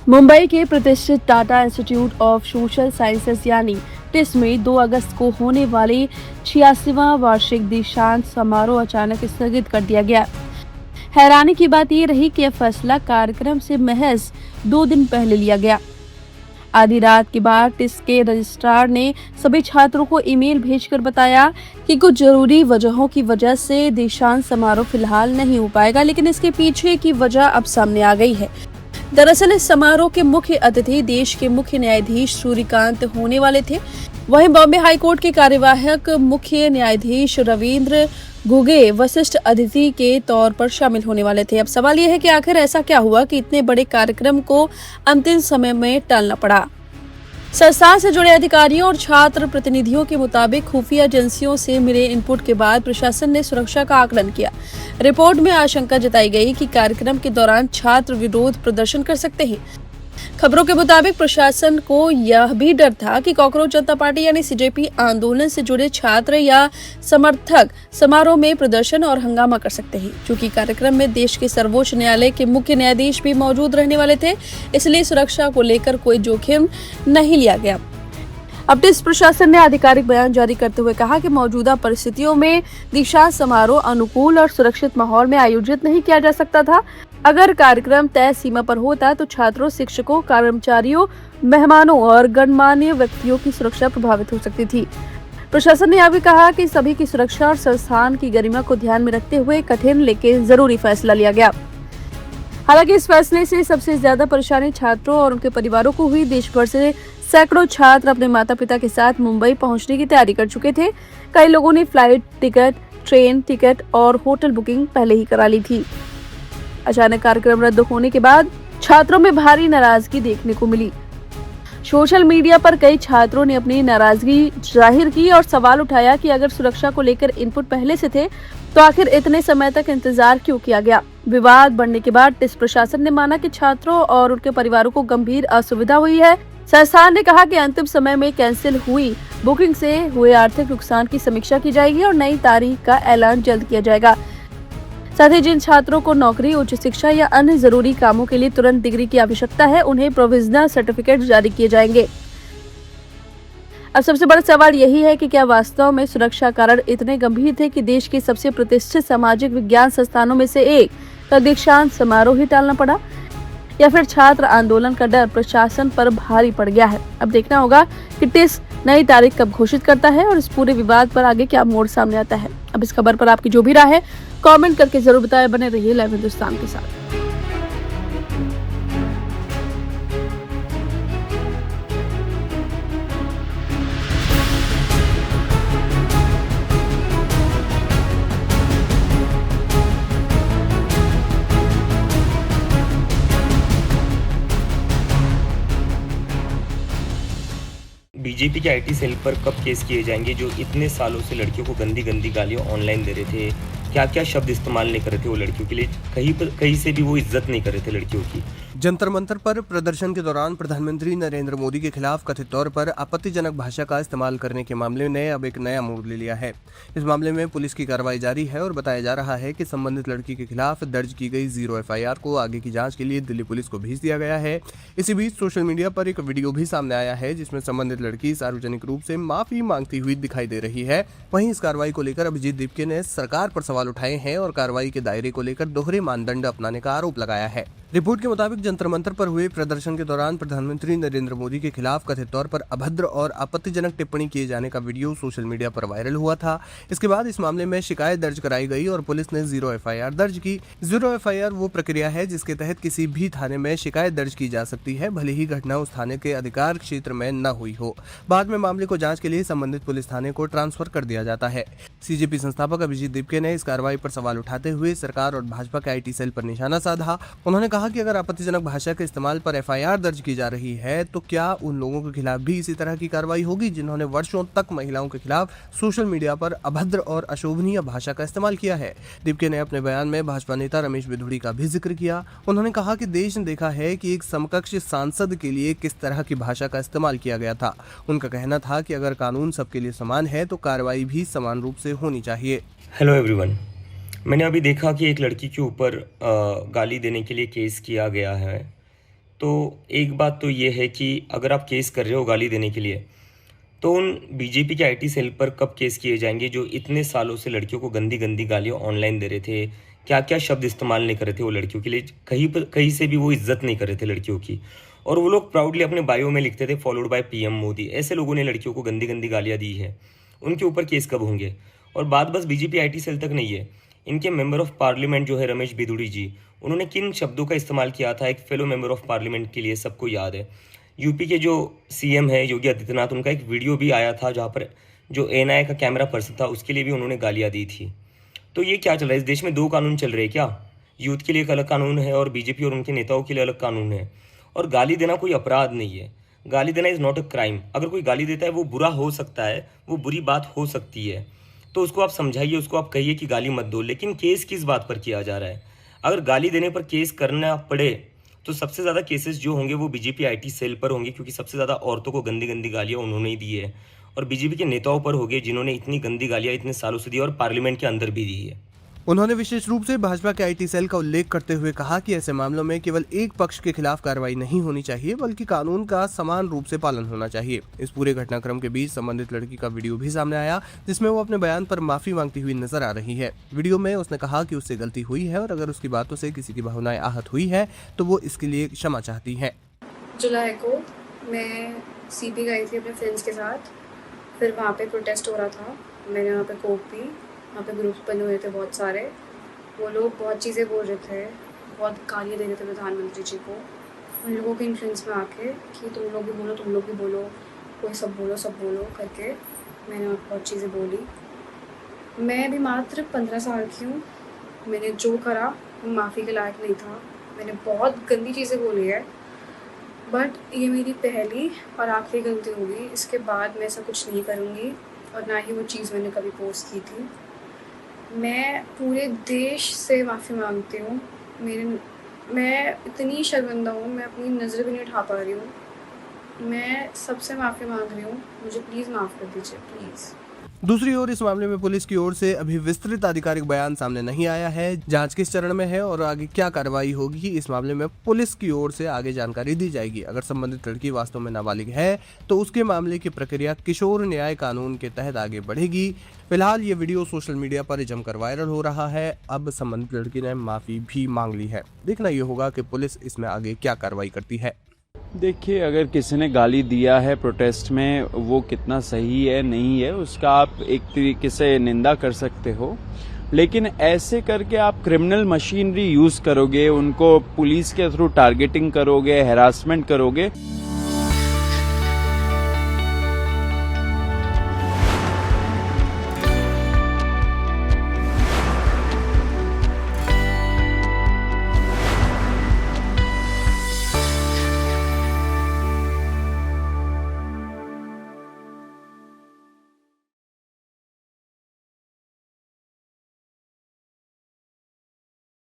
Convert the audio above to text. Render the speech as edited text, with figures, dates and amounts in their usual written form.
मुंबई के प्रतिष्ठित Tata institute of social sciences यानी टिस में 2 अगस्त को होने वाले 86वां वार्षिक दीक्षांत समारोह अचानक स्थगित कर दिया गया। हैरानी की बात यह रही कि यह फैसला कार्यक्रम से महज 2 दिन पहले लिया गया। आधी रात के बाद टिस के रजिस्ट्रार ने सभी छात्रों को ईमेल भेजकर बताया कि कुछ जरूरी वजहों की वजह से दीक्षांत समारोह फिलहाल नहीं हो पाएगा, लेकिन इसके पीछे की वजह अब सामने आ गई है। दरअसल इस समारोह के मुख्य अतिथि देश के मुख्य न्यायाधीश सूर्यकांत होने वाले थे। वहीं बॉम्बे हाईकोर्ट के कार्यवाहक मुख्य न्यायाधीश रविंद्र गोगोई वरिष्ठ अतिथि के तौर पर शामिल होने वाले थे। अब सवाल यह है कि आखिर ऐसा क्या हुआ कि इतने बड़े कार्यक्रम को अंतिम समय में टालना पड़ा। संस्थान से जुड़े अधिकारियों और छात्र प्रतिनिधियों के मुताबिक खुफिया एजेंसियों से मिले इनपुट के बाद प्रशासन ने सुरक्षा का आकलन किया। रिपोर्ट में आशंका जताई गई कि कार्यक्रम के दौरान छात्र विरोध प्रदर्शन कर सकते हैं। खबरों के मुताबिक प्रशासन को यह भी डर था कि कॉकरोच जनता पार्टी यानी सीजेपी आंदोलन से जुड़े छात्र या समर्थक समारोह में प्रदर्शन और हंगामा कर सकते हैं। चूंकि कार्यक्रम में देश के सर्वोच्च न्यायालय के मुख्य न्यायाधीश भी मौजूद रहने वाले थे, इसलिए सुरक्षा को लेकर कोई जोखिम नहीं लिया गया। अब टिस प्रशासन ने आधिकारिक बयान जारी करते हुए कहा कि मौजूदा परिस्थितियों में दीक्षांत समारोह अनुकूल और सुरक्षित माहौल में आयोजित नहीं किया जा सकता था। अगर कार्यक्रम तय सीमा पर होता तो छात्रों, शिक्षकों, कर्मचारियों, मेहमानों और गणमान्य व्यक्तियों की सुरक्षा प्रभावित हो सकती थी। प्रशासन ने यह भी कहा कि सभी की सुरक्षा और संस्थान की गरिमा को ध्यान में रखते हुए कठिन लेकिन जरूरी फैसला लिया गया। हालांकि इस फैसले से सबसे ज्यादा परेशानी छात्रों और उनके परिवारों को हुई। देश भर से सैकड़ों छात्र अपने माता पिता के साथ मुंबई पहुंचने की तैयारी कर चुके थे। कई लोगों ने फ्लाइट टिकट, ट्रेन टिकट और होटल बुकिंग पहले ही करा ली थी। अचानक कार्यक्रम रद्द होने के बाद छात्रों में भारी नाराजगी देखने को मिली। सोशल मीडिया पर कई छात्रों ने अपनी नाराजगी जाहिर की और सवाल उठाया कि अगर सुरक्षा को लेकर इनपुट पहले से थे तो आखिर इतने समय तक इंतजार क्यों किया गया। विवाद बढ़ने के बाद टिस प्रशासन ने माना कि छात्रों और उनके परिवारों को गंभीर असुविधा हुई है। संस्थान ने कहा कि अंतिम समय में कैंसिल हुई बुकिंग से हुए आर्थिक नुकसान की समीक्षा की जाएगी और नई तारीख का ऐलान जल्द किया जाएगा। साथ ही जिन छात्रों को नौकरी, उच्च शिक्षा या अन्य जरूरी कामों के लिए तुरंत डिग्री की आवश्यकता है, उन्हें प्रोविजनल सर्टिफिकेट जारी किए जाएंगे। अब सबसे बड़ा सवाल यही है कि क्या वास्तव में सुरक्षा कारण इतने गंभीर थे कि देश के सबसे प्रतिष्ठित सामाजिक विज्ञान संस्थानों में से एक का दीक्षांत समारोह ही टालना पड़ा, या फिर छात्र आंदोलन का डर प्रशासन पर भारी पड़ गया है। अब देखना होगा कि टिस नई तारीख कब घोषित करता है और इस पूरे विवाद पर आगे क्या मोड़ सामने आता है। अब इस खबर पर आपकी जो भी राय है कमेंट करके जरूर बताएं। बने रहिए लाइव हिंदुस्तान के साथ। बीजेपी के आईटी सेल पर कब केस किए जाएंगे, जो इतने सालों से लड़कियों को गंदी गंदी गालियां ऑनलाइन दे रहे थे, क्या क्या शब्द इस्तेमाल नहीं कर रहे थे वो लड़कियों के लिए, कहीं से भी वो इज्जत नहीं कर रहे थे लड़कियों की। जंतर मंतर पर प्रदर्शन के दौरान प्रधानमंत्री नरेंद्र मोदी के खिलाफ कथित तौर पर आपत्तिजनक भाषा का इस्तेमाल करने के मामले ने अब एक नया मोड़ ले लिया है। इस मामले में पुलिस की कार्रवाई जारी है और बताया जा रहा है कि संबंधित लड़की के खिलाफ दर्ज की गई 0 FIR को आगे की जांच के लिए दिल्ली पुलिस को भेज दिया गया है। इसी बीच सोशल मीडिया पर एक वीडियो भी सामने आया है जिसमें संबंधित लड़की सार्वजनिक रूप से माफी मांगती हुई दिखाई दे रही है। वहीं इस कार्रवाई को लेकर अभिजीत दीपके ने सरकार पर सवाल उठाए हैं और कार्रवाई के दायरे को लेकर दोहरे मानदंड अपनाने का आरोप लगाया है। रिपोर्ट के मुताबिक जंतर मंतर पर हुए प्रदर्शन के दौरान प्रधानमंत्री नरेंद्र मोदी के खिलाफ कथित तौर पर अभद्र और आपत्तिजनक टिप्पणी किए जाने का वीडियो सोशल मीडिया पर वायरल हुआ था। इसके बाद इस मामले में शिकायत दर्ज कराई गई और पुलिस ने 0 FIR दर्ज की। 0 FIR वो प्रक्रिया है जिसके तहत किसी भी थाने में शिकायत दर्ज की जा सकती है, भले ही घटना उस थाने के अधिकार क्षेत्र में न हुई हो। बाद में मामले को जांच के लिए संबंधित पुलिस थाने को ट्रांसफर कर दिया जाता है। सीजेपी संस्थापक अभिजीत दीपके ने इस कार्रवाई पर सवाल उठाते हुए सरकार और भाजपा के IT सेल पर निशाना साधा। उन्होंने कहा कि अगर आपत्तिजनक भाषा के इस्तेमाल पर FIR दर्ज की जा रही है तो क्या उन लोगों के खिलाफ भी इसी तरह की कार्रवाई होगी जिन्होंने वर्षों तक महिलाओं के खिलाफ सोशल मीडिया पर अभद्र और अशोभनीय भाषा का इस्तेमाल किया है। दीपके ने अपने बयान में भाजपा नेता रमेश बिधूड़ी का भी जिक्र किया। उन्होंने कहा कि देश ने देखा है कि एक समकक्ष सांसद के लिए किस तरह की भाषा का इस्तेमाल किया गया था। उनका कहना था कि अगर कानून सबके लिए समान है तो कार्रवाई भी समान रूप से होनी चाहिए। हेलो एवरीवन, मैंने अभी देखा कि एक लड़की के ऊपर गाली देने के लिए केस किया गया है। तो एक बात तो ये है कि अगर आप केस कर रहे हो गाली देने के लिए, तो उन बीजेपी के आईटी सेल पर कब केस किए जाएंगे जो इतने सालों से लड़कियों को गंदी गंदी गालियाँ ऑनलाइन दे रहे थे? क्या क्या शब्द इस्तेमाल नहीं कर रहे थे वो लड़कियों के लिए? कहीं से भी वो इज्जत नहीं कर रहे थे लड़कियों की। और वो लोग प्राउडली अपने बायो में लिखते थे फॉलोड बाय पीएम मोदी। ऐसे लोगों ने लड़कियों को गंदी गंदी गालियाँ दी है, उनके ऊपर केस कब होंगे? और बात बस बीजेपी आईटी सेल तक नहीं है, इनके मेंबर ऑफ पार्लियामेंट जो है रमेश बिदुड़ी जी, उन्होंने किन शब्दों का इस्तेमाल किया था एक फेलो मेंबर ऑफ पार्लियामेंट के लिए सबको याद है। यूपी के जो सीएम है योगी आदित्यनाथ, उनका एक वीडियो भी आया था जहाँ पर जो एनआई का कैमरा पर्सन था उसके लिए भी उन्होंने गालियाँ दी थी। तो ये क्या चल रहा है? इस देश में दो कानून चल रहे हैं क्या? यूथ के लिए एक अलग कानून है और बीजेपी और उनके नेताओं के लिए अलग कानून है। और गाली देना कोई अपराध नहीं है, गाली देना इज़ नॉट अ क्राइम। अगर कोई गाली देता है वो बुरा हो सकता है, वो बुरी बात हो सकती है, तो उसको आप समझाइए, उसको आप कहिए कि गाली मत दो। लेकिन केस किस बात पर किया जा रहा है? अगर गाली देने पर केस करना पड़े तो सबसे ज़्यादा केसेस जो होंगे वो बीजेपी आईटी सेल पर होंगे, क्योंकि सबसे ज़्यादा औरतों को गंदी गंदी गालियाँ उन्होंने ही दी है। और बीजेपी के नेताओं पर होंगे जिन्होंने इतनी गंदी गालियाँ इतने सालों से दी और पार्लियामेंट के अंदर भी दी है। उन्होंने विशेष रूप से भाजपा के आईटी सेल का उल्लेख करते हुए कहा कि ऐसे मामलों में केवल एक पक्ष के खिलाफ कार्रवाई नहीं होनी चाहिए, बल्कि कानून का समान रूप से पालन होना चाहिए। इस पूरे घटनाक्रम के बीच संबंधित लड़की का वीडियो भी सामने आया, जिसमें वो अपने बयान पर माफी मांगती हुई नजर आ रही है। वीडियो में उसने कहा कि उससे गलती हुई है और अगर उसकी बातों से किसी की भावनाएं आहत हुई है तो वो इसके लिए क्षमा चाहती है। जुलाई को मैं सीपी गई थी अपने फ्रेंड्स के साथ, फिर वहाँ पे प्रोटेस्ट हो रहा था। मैंने वहाँ पे कोक पी, वहाँ पे ग्रुप्स बने हुए थे बहुत सारे। वो लोग बहुत चीज़ें बोल रहे थे, बहुत गालियाँ दे रहे थे प्रधानमंत्री जी को, उन लोगों के इन्फ्लुएंस में आके कि तुम लोग भी बोलो, तुम लोग भी बोलो, कोई सब बोलो करके मैंने बहुत चीज़ें बोली। मैं भी मात्र 15 साल की हूँ, मैंने जो करा वो माफ़ी के लायक नहीं था। मैंने बहुत गंदी चीज़ें बोली है, बट ये मेरी पहली और आखिरी गलती होगी। इसके बाद मैं ऐसा कुछ नहीं करूँगी और ना ही वो चीज़ मैंने कभी पोस्ट की थी। मैं पूरे देश से माफ़ी मांगती हूँ। मैं इतनी शर्मिंदा हूँ, मैं अपनी नज़र भी नहीं उठा पा रही हूँ। मैं सबसे माफ़ी मांग रही हूँ, मुझे प्लीज़ माफ़ कर दीजिए, प्लीज़। दूसरी ओर इस मामले में पुलिस की ओर से अभी विस्तृत आधिकारिक बयान सामने नहीं आया है। जांच किस चरण में है और आगे क्या कार्रवाई होगी, इस मामले में पुलिस की ओर से आगे जानकारी दी जाएगी। अगर संबंधित लड़की वास्तव में नाबालिग है तो उसके मामले की प्रक्रिया किशोर न्याय कानून के तहत आगे बढ़ेगी। फिलहाल ये वीडियो सोशल मीडिया पर जमकर वायरल हो रहा है। अब संबंधित लड़की ने माफी भी मांग ली है। देखना ये होगा कि पुलिस इसमें आगे क्या कार्रवाई करती है। देखिए, अगर किसी ने गाली दिया है प्रोटेस्ट में, वो कितना सही है नहीं है उसका आप एक तरीके से निंदा कर सकते हो, लेकिन ऐसे करके आप क्रिमिनल मशीनरी यूज करोगे, उनको पुलिस के थ्रू टारगेटिंग करोगे, हैरासमेंट करोगे।